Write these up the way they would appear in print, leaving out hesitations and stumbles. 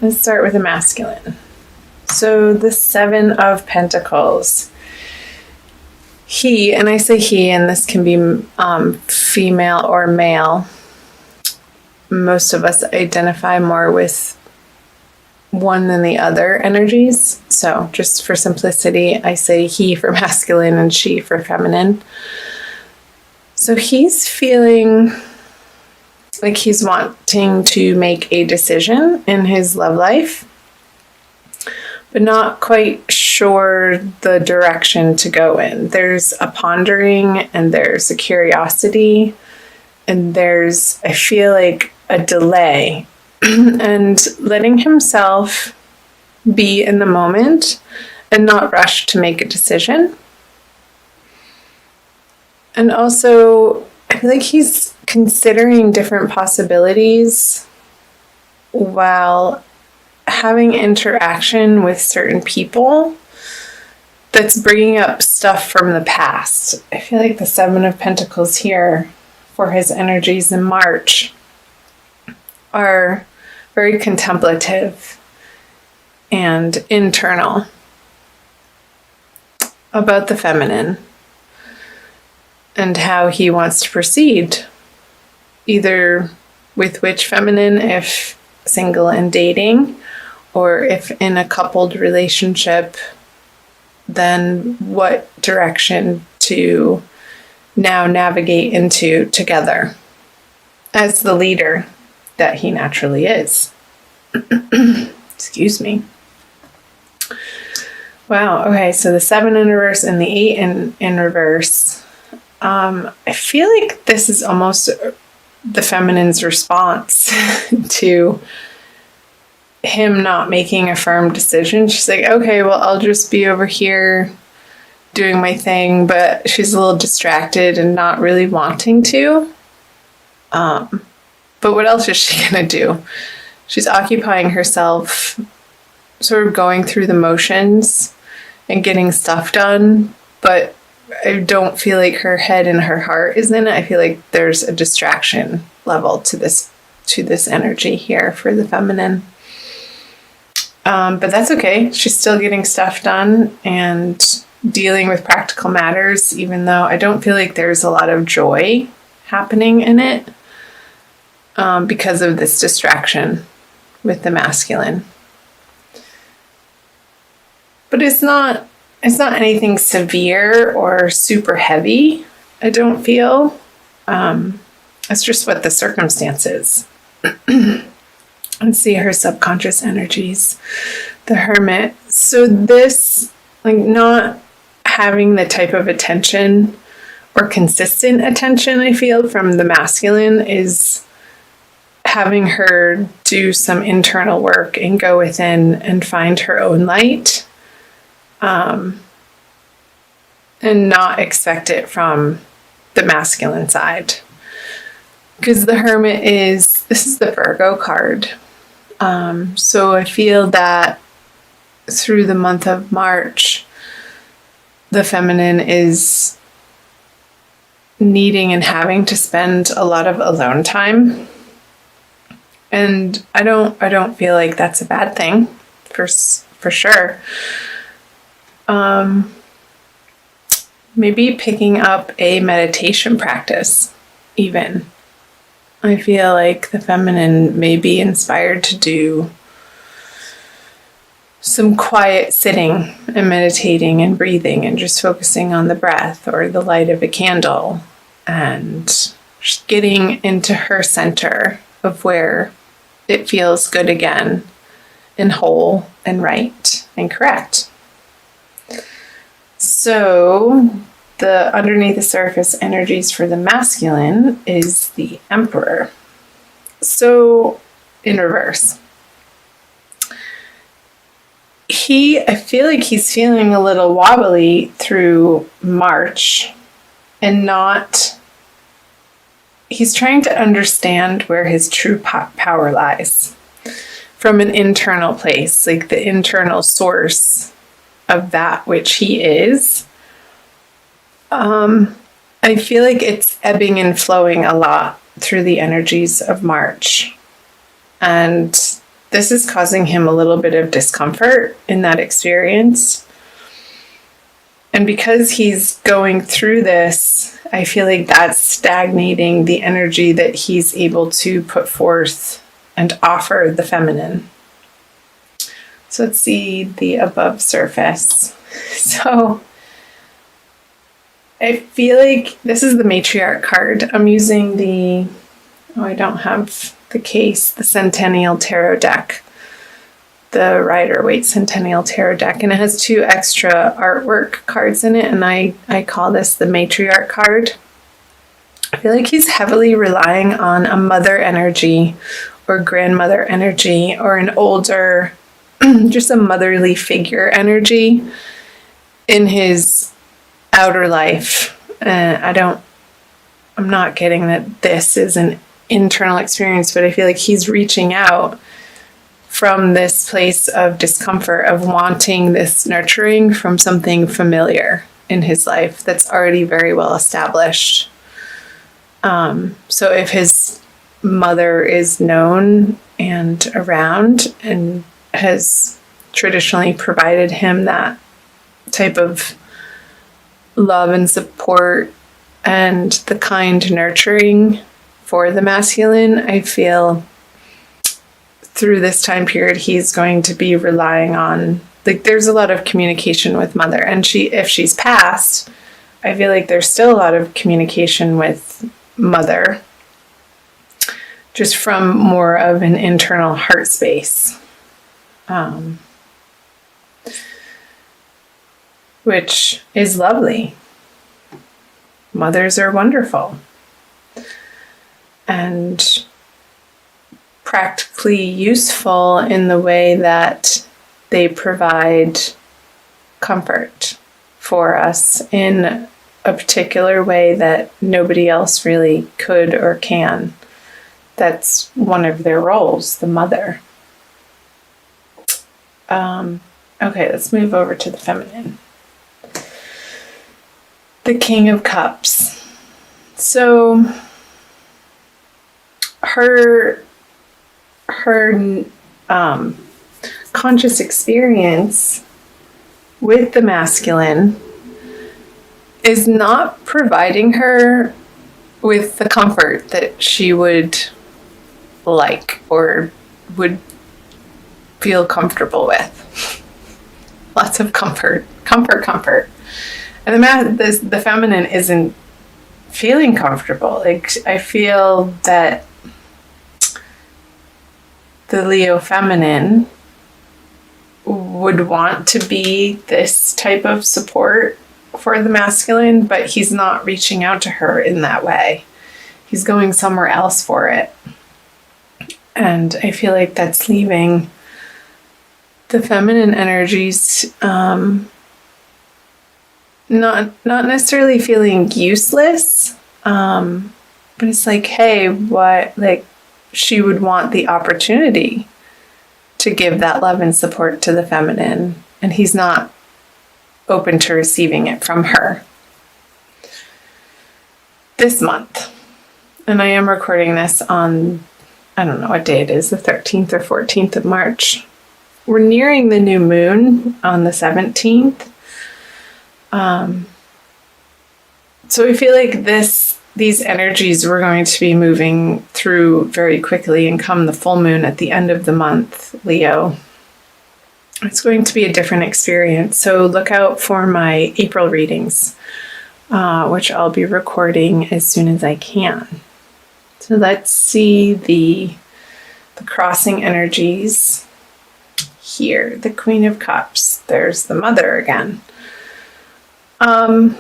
let's start with the masculine. So the Seven of Pentacles. He, and I say he, and this can be female or male. Most of us identify more with one than the other energies. So just for simplicity, I say he for masculine and she for feminine. So he's feeling like he's wanting to make a decision in his love life, but not quite sure the direction to go in. There's a pondering and there's a curiosity and there's, I feel like, a delay and letting himself be in the moment and not rush to make a decision. And also, I feel like he's considering different possibilities while having interaction with certain people that's bringing up stuff from the past. I feel like the Seven of Pentacles here for his energies in March are very contemplative and internal about the feminine and how he wants to proceed, either with which feminine, if single and dating, or if in a coupled relationship, then what direction to now navigate into together as the leader that he naturally is. Excuse me. Wow, okay, so the 7 in reverse and the 8 in reverse. I feel like this is almost the feminine's response to him not making a firm decision. She's like, okay, well, I'll just be over here doing my thing, but she's a little distracted and not really wanting to. But what else is she gonna do? She's occupying herself, sort of going through the motions and getting stuff done, but I don't feel like her head and her heart is in it. I feel like there's a distraction level to this energy here for the feminine. But that's okay. She's still getting stuff done and dealing with practical matters, even though I don't feel like there's a lot of joy happening in it because of this distraction with the masculine. But it's not anything severe or super heavy, I don't feel. It's just what the circumstance is. Let's see her subconscious energies. The Hermit. So this, like, not having the type of attention or consistent attention I feel from the masculine is having her do some internal work and go within and find her own light. And not expect it from the masculine side. Because the Hermit this is the Virgo card. So I feel that through the month of March, the feminine is needing and having to spend a lot of alone time. And I don't feel like that's a bad thing, for sure. Maybe picking up a meditation practice, even. I feel like the feminine may be inspired to do some quiet sitting and meditating and breathing and just focusing on the breath or the light of a candle and just getting into her center of where it feels good again and whole and right and correct. So the underneath the surface energies for the masculine is the Emperor. So in reverse. I feel like he's feeling a little wobbly through March and he's trying to understand where his true power lies from an internal place, like the internal source of that which he is. I feel like it's ebbing and flowing a lot through the energies of March. And this is causing him a little bit of discomfort in that experience. And because he's going through this, I feel like that's stagnating the energy that he's able to put forth and offer the feminine. So let's see the above surface. So I feel like this is the matriarch card. I'm using I don't have the case, the Centennial Tarot deck, the Rider-Waite Centennial Tarot deck, and it has 2 extra artwork cards in it, and I call this the matriarch card. I feel like he's heavily relying on a mother energy or grandmother energy or an older, just a motherly figure energy in his outer life. I'm not getting that this is an internal experience, but I feel like he's reaching out from this place of discomfort, of wanting this nurturing from something familiar in his life that's already very well established. So if his mother is known and around and has traditionally provided him that type of love and support and the kind nurturing for the masculine, I feel through this time period, he's going to be relying on, like, there's a lot of communication with mother. And if she's passed, I feel like there's still a lot of communication with mother, just from more of an internal heart space, which is lovely. Mothers are wonderful and practically useful in the way that they provide comfort for us in a particular way that nobody else really could or can. That's one of their roles, the mother. Okay, let's move over to the feminine. The King of Cups. So her conscious experience with the masculine is not providing her with the comfort that she would like or would feel comfortable with. Lots of comfort. And the feminine isn't feeling comfortable. Like, I feel that the Leo feminine would want to be this type of support for the masculine, but he's not reaching out to her in that way. He's going somewhere else for it. And I feel like that's leaving the feminine energies not necessarily feeling useless, but it's like, hey, what, like, she would want the opportunity to give that love and support to the feminine, and he's not open to receiving it from her this month. And I am recording this on, I don't know what day it is, the 13th or 14th of March. We're nearing the new moon on the 17th. So I feel like these energies we're going to be moving through very quickly, and come the full moon at the end of the month, Leo, it's going to be a different experience. So look out for my April readings, which I'll be recording as soon as I can. So let's see the crossing energies here. The Queen of Cups. There's the Mother again. I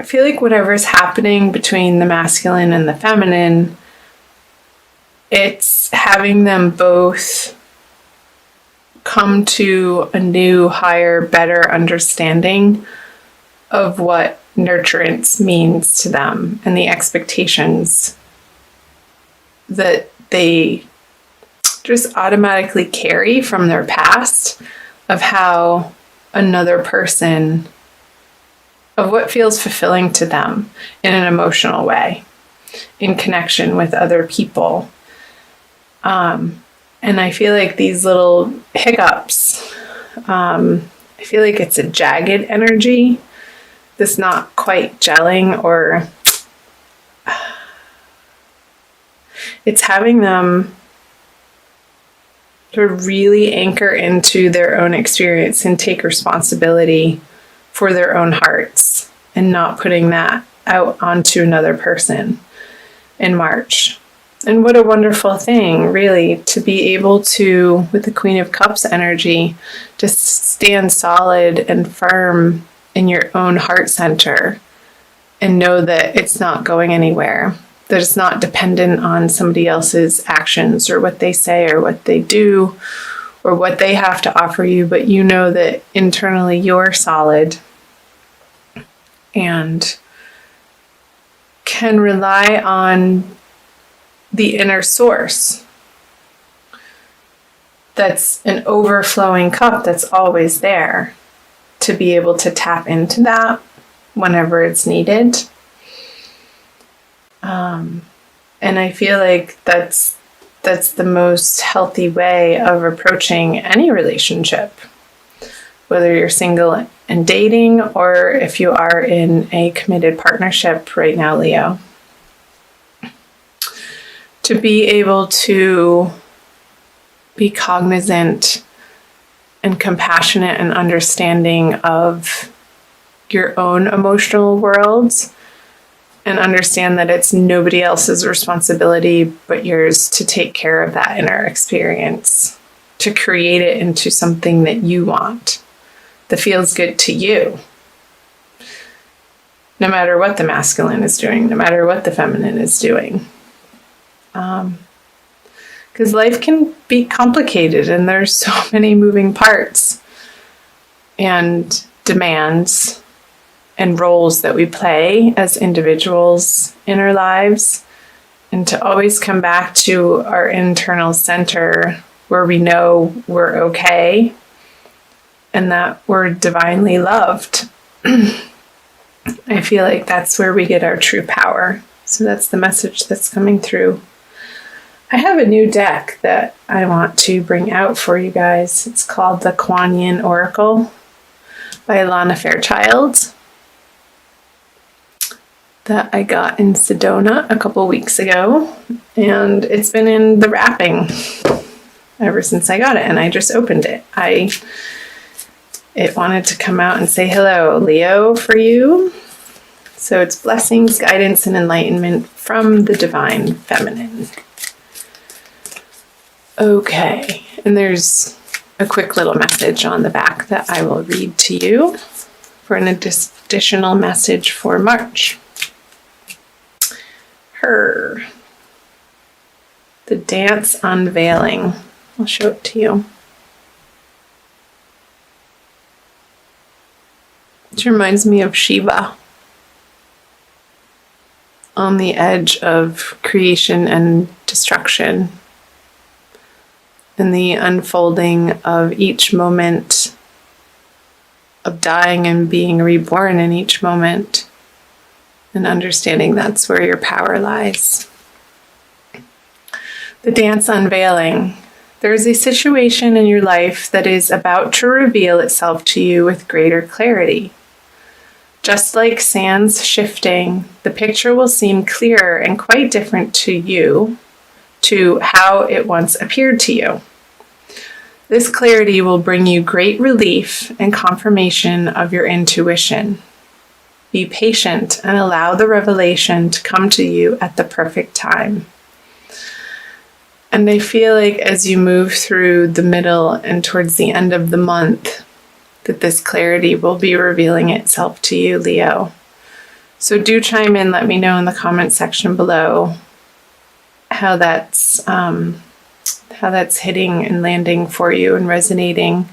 feel like whatever's happening between the masculine and the feminine, it's having them both come to a new, higher, better understanding of what nurturance means to them, and the expectations that they just automatically carry from their past of how another person, of what feels fulfilling to them in an emotional way, in connection with other people. And I feel like these little hiccups, I feel like it's a jagged energy that's not quite gelling, or it's having them to really anchor into their own experience and take responsibility for their own hearts and not putting that out onto another person in March. And what a wonderful thing, really, to be able to, with the Queen of Cups energy, to stand solid and firm in your own heart center and know that it's not going anywhere, that it's not dependent on somebody else's actions or what they say or what they do or what they have to offer you, but you know that internally you're solid and can rely on the inner source that's an overflowing cup that's always there, to be able to tap into that whenever it's needed. And I feel like that's the most healthy way of approaching any relationship, whether you're single and dating or if you are in a committed partnership right now, Leo. To be able to be cognizant and compassionate and understanding of your own emotional worlds, and understand that it's nobody else's responsibility but yours to take care of that inner experience, to create it into something that you want, that feels good to you. No matter what the masculine is doing, no matter what the feminine is doing. Because life can be complicated and there's so many moving parts and demands and roles that we play as individuals in our lives, and to always come back to our internal center where we know we're okay and that we're divinely loved. I feel like that's where we get our true power. So that's the message that's coming through. I have a new deck that I want to bring out for you guys. It's called the Kuan Yin Oracle by Alana Fairchild, that I got in Sedona a couple weeks ago, and it's been in the wrapping ever since I got it, and I just opened it. It wanted to come out and say hello, Leo, for you. So it's blessings, guidance, and enlightenment from the divine feminine. Okay, and there's a quick little message on the back that I will read to you for an additional message for March. The Dance Unveiling. I'll show it to you. It reminds me of Shiva on the edge of creation and destruction, and the unfolding of each moment of dying and being reborn in each moment, and understanding that's where your power lies. The Dance Unveiling. There is a situation in your life that is about to reveal itself to you with greater clarity. Just like sands shifting, the picture will seem clearer and quite different to you, to how it once appeared to you. This clarity will bring you great relief and confirmation of your intuition. Be patient and allow the revelation to come to you at the perfect time. And I feel like as you move through the middle and towards the end of the month, that this clarity will be revealing itself to you, Leo. So do chime in, let me know in the comment section below how that's hitting and landing for you and resonating